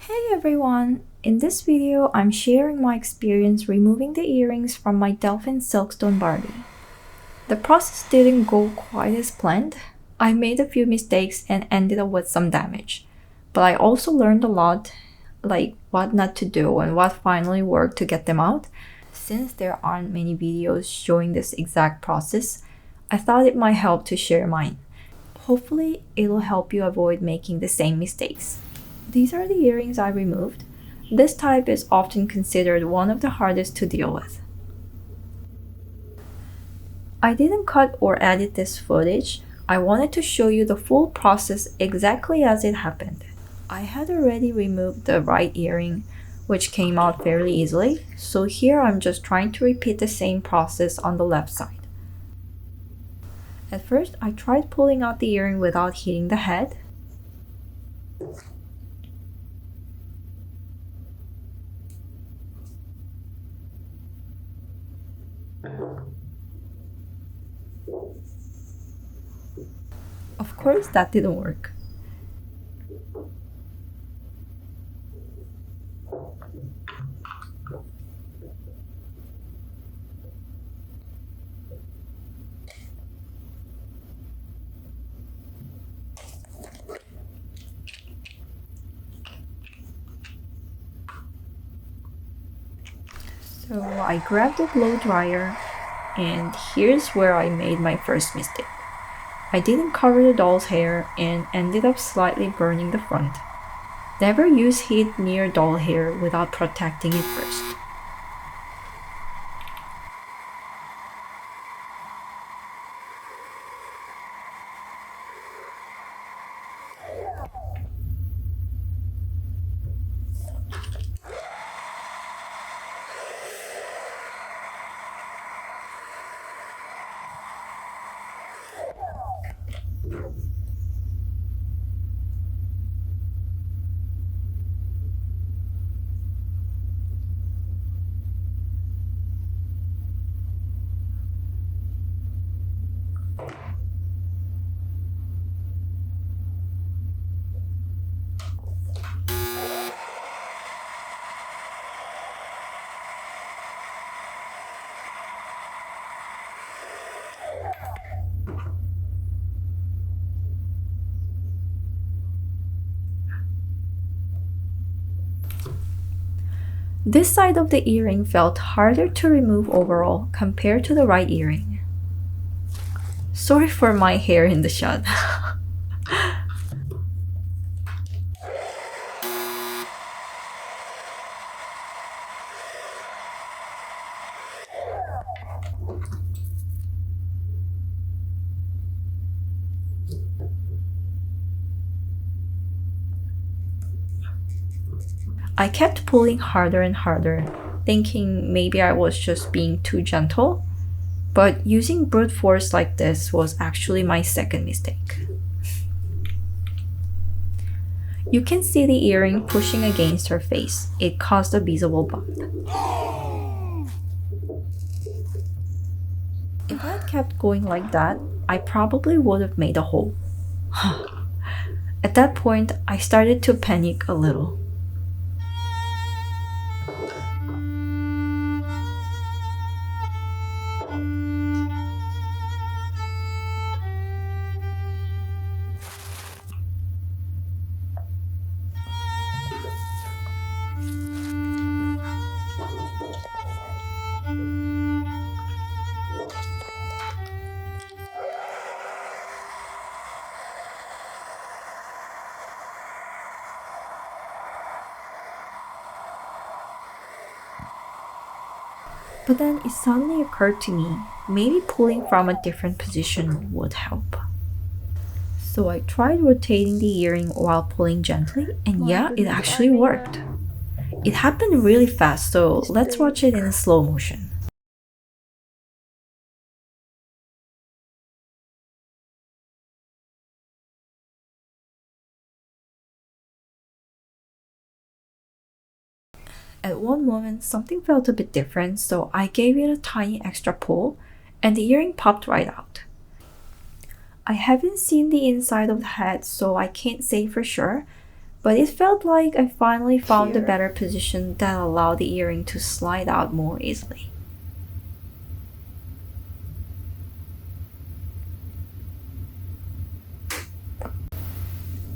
Hey everyone! In this video, I'm sharing my experience removing the earrings from my Delphine Silkstone Barbie. The process didn't go quite as planned. I made a few mistakes and ended up with some damage. But I also learned a lot, like what not to do and what finally worked to get them out. Since there aren't many videos showing this exact process, I thought it might help to share mine. Hopefully, it'll help you avoid making the same mistakes. These are the earrings I removed. This type is often considered one of the hardest to deal with. I didn't cut or edit this footage. I wanted to show you the full process exactly as it happened. I had already removed the right earring, which came out fairly easily, so here I'm just trying to repeat the same process on the left side. At first, I tried pulling out the earring without hitting the head. Of course, that didn't work. So I grabbed a blow dryer, and here's where I made my first mistake. I didn't cover the doll's hair and ended up slightly burning the front. Never use heat near doll hair without protecting it first. This side of the earring felt harder to remove overall compared to the right earring. Sorry for my hair in the shot. I kept pulling harder and harder, thinking maybe I was just being too gentle, but using brute force like this was actually my second mistake. You can see the earring pushing against her face. It caused a visible bump. If I had kept going like that, I probably would have made a hole. At that point, I started to panic a little. But then it suddenly occurred to me, maybe pulling from a different position would help. So I tried rotating the earring while pulling gently, and yeah, it actually worked. It happened really fast, so let's watch it in slow motion. At one moment, something felt a bit different, so I gave it a tiny extra pull, and the earring popped right out. I haven't seen the inside of the head, so I can't say for sure, But it felt like I finally found a better position that allowed the earring to slide out more easily.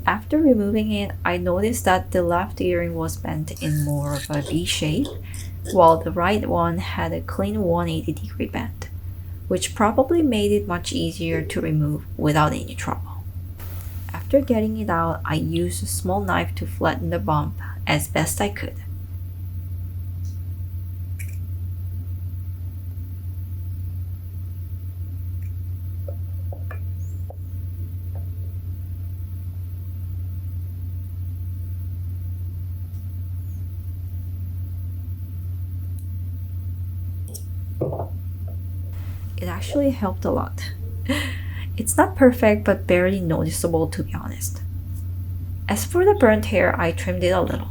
After removing it, I noticed that the left earring was bent in more of a V shape, while the right one had a clean 180-degree bend, which probably made it much easier to remove without any trouble. After getting it out, I used a small knife to flatten the bump as best I could. It actually helped a lot. It's not perfect, but barely noticeable, to be honest. As for the burnt hair, I trimmed it a little.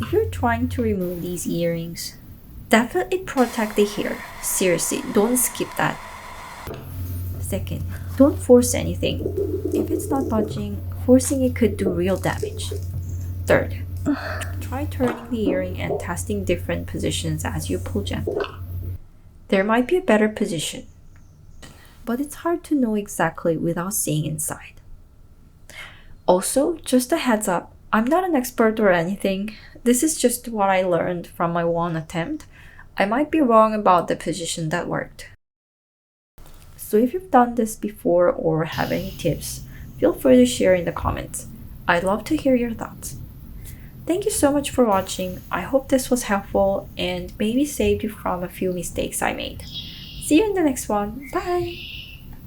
If you're trying to remove these earrings, definitely protect the hair. Seriously, don't skip that. Second, don't force anything. If it's not budging, forcing it could do real damage. Third, try turning the earring and testing different positions as you pull gently. There might be a better position, but it's hard to know exactly without seeing inside. Also, just a heads up, I'm not an expert or anything. This is just what I learned from my one attempt. I might be wrong about the position that worked. So if you've done this before or have any tips, feel free to share in the comments. I'd love to hear your thoughts. Thank you so much for watching. I hope this was helpful and maybe saved you from a few mistakes I made. See you in the next one. Bye!